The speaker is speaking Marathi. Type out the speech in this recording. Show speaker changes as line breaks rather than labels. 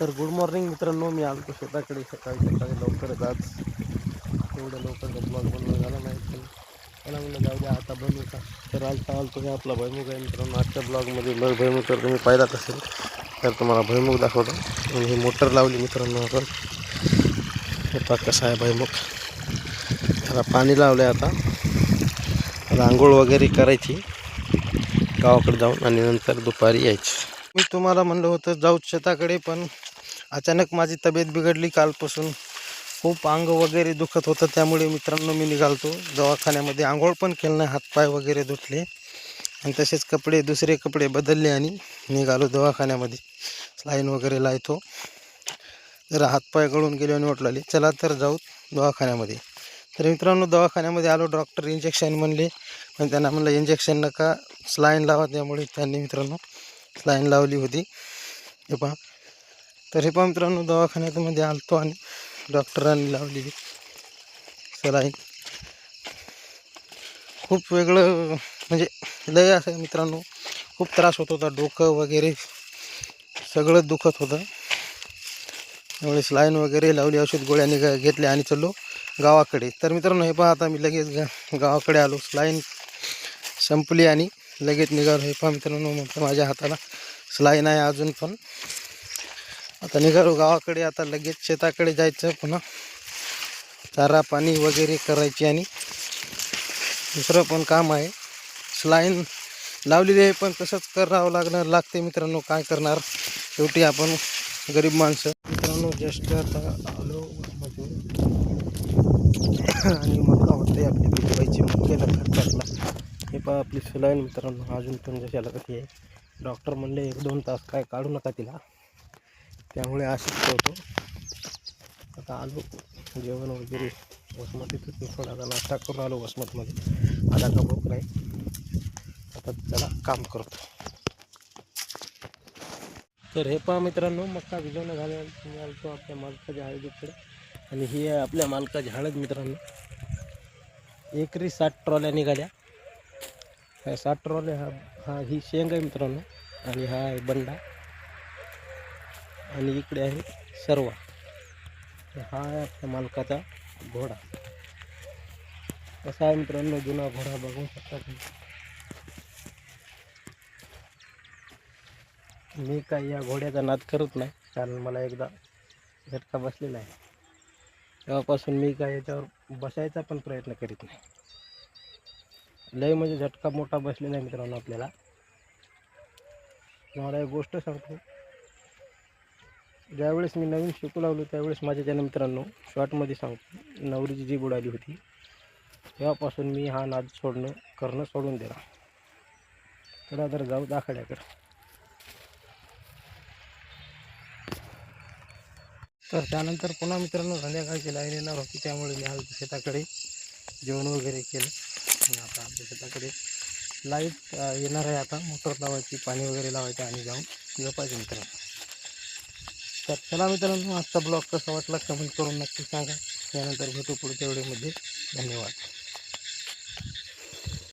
तर गुड मॉर्निंग मित्रांनो, मी आलो शेताकडे सकाळी लवकरच. आज एवढ्या लवकर ब्लॉग बनवून झाला नाही, पण मला म्हणलं जाऊ द्या आता बनवू का. तर आलतो हे आपला भैमुख आहे मित्रांनो. आजच्या ब्लॉगमध्ये भैमुख तर तुम्ही पाहिलाच असेल, तर तुम्हाला भैमुख दाखवतो. आणि ही मोटर लावली मित्रांनो आपण. हे पहा कसा आहे भैमुख. त्याला पाणी लावलं आहे. आता आंघोळ वगैरे करायची गावाकडे जाऊन आणि नंतर दुपारी यायची. मी तुम्हाला म्हणलं होतं जाऊ शेताकडे, पण अचानक माझी तब्येत बिघडली. कालपासून खूप अंग वगैरे दुखत होतं, त्यामुळे मित्रांनो मी निघालतो दवाखान्यामध्ये. आंघोळ पण केलं नाही, हातपाय वगैरे धुतले आणि तसेच दुसरे कपडे बदलले आणि निघालो दवाखान्यामध्ये. स्लाईन वगैरे लायतो. जरा हातपाय गळून गेले आणि वाटले, चला तर जाऊ दवाखान्यामध्ये. तर मित्रांनो दवाखान्यामध्ये आलो. डॉक्टर इंजेक्शन म्हणले, पण त्यांना म्हणलं इंजेक्शन नका, स्लाईन लावा. त्यामुळे त्यांनी मित्रांनो स्लाईन लावली होती. हे पहा. तर हे पहा मित्रांनो, दवाखान्यामध्ये आलतो आणि डॉक्टरांनी लावलेली सलाईन. खूप वेगळं म्हणजे लय असं मित्रांनो, खूप त्रास होत होता. डोकं वगैरे सगळं दुखत होतं. त्यामुळे स्लाईन वगैरे लावली, औषध गोळ्या घेतल्या आणि चाललो गावाकडे. तर मित्रांनो हे पहा, आता मी लगेच गावाकडे आलो. स्लाईन संपली आणि लगेच निघालो. हे पहा मित्रांनो, म्हटलं माझ्या हाताला स्लाईन आहे अजून पण. आता निघालो गावाकडे. आता लगेच शेताकडे जायचं, पुन्हा चारा पाणी वगैरे करायची आणि दुसरं पण काम आहे. स्लाईन लावलेली आहे, पण तसंच करावं लागते मित्रांनो. काय करणार, शेवटी आपण गरीब माणसं. मित्रांनो जस्ट आता आलो आणि मका होते आपली पिकवायची. मक्याला खत टाकला. हे पहा आपली स्लाईन मित्रांनो, अजून पण जशाला कशी आहे. डॉक्टर म्हणले 1-2 तास काय काढू नका तिला, त्यामुळे अशीच ठेवतो. आता आलो जेवण वगैरे वसमतीतच. मी थोडासा नाश्ता करून आलो वसमतमध्ये. आला का भूक नाही. आता त्याला काम करतो. तर हे पहा मित्रांनो, मक्का भिजवणं झालं. मी आलतो आपल्या मालकाच्या हळदीकडे आणि ही आहे आपल्या मालकाची हळद मित्रांनो. एकरी 60 ट्रॉल्या निघाल्या. ह्या 60 ट्रॉल्या ही शेंग आहे मित्रांनो. आणि हा आहे बंडा आणि इकडे आहे सर्वा. हा आहे आपल्या मालकाचा घोडा. कसा आहे मित्रांनो, जुना घोडा बघू शकता तुम्ही. मी काही या घोड्याचा नाद करत नाही, कारण मला एकदा झटका बसलेला आहे. तेव्हापासून मी काय याच्यावर बसायचा पण प्रयत्न करीत नाही. लय म्हणजे झटका मोठा बसलेला आहे मित्रांनो आपल्याला. तुम्हाला एक गोष्ट सांगतो, ज्यावेळेस मी नवीन शिकू लागलो त्यावेळेस माझ्या ज्यानं मित्रांनो शॉर्टमध्ये सांगतो, नवरीची जी बुडाली होती, तेव्हापासून मी हा नाद करणं सोडून दिला. चला तर जाऊ दाखड्याकडे. तर त्यानंतर पुन्हा मित्रांनो संध्याकाळची लाईन येणार होती, त्यामुळे मी आलो शेताकडे. जेवण वगैरे केलं आणि आता आमच्या शेताकडे लाईट येणार आहे. आता मोटर लावायची, पाणी वगैरे लावायचं आणि जाऊन झोपायचं मित्रांनो. तर चला मित्रांनो, आजचा ब्लॉग कसा वाटला कमेंट करून नक्की सांगा. त्यानंतर भेटू पुढच्या व्हिडिओमध्ये. धन्यवाद.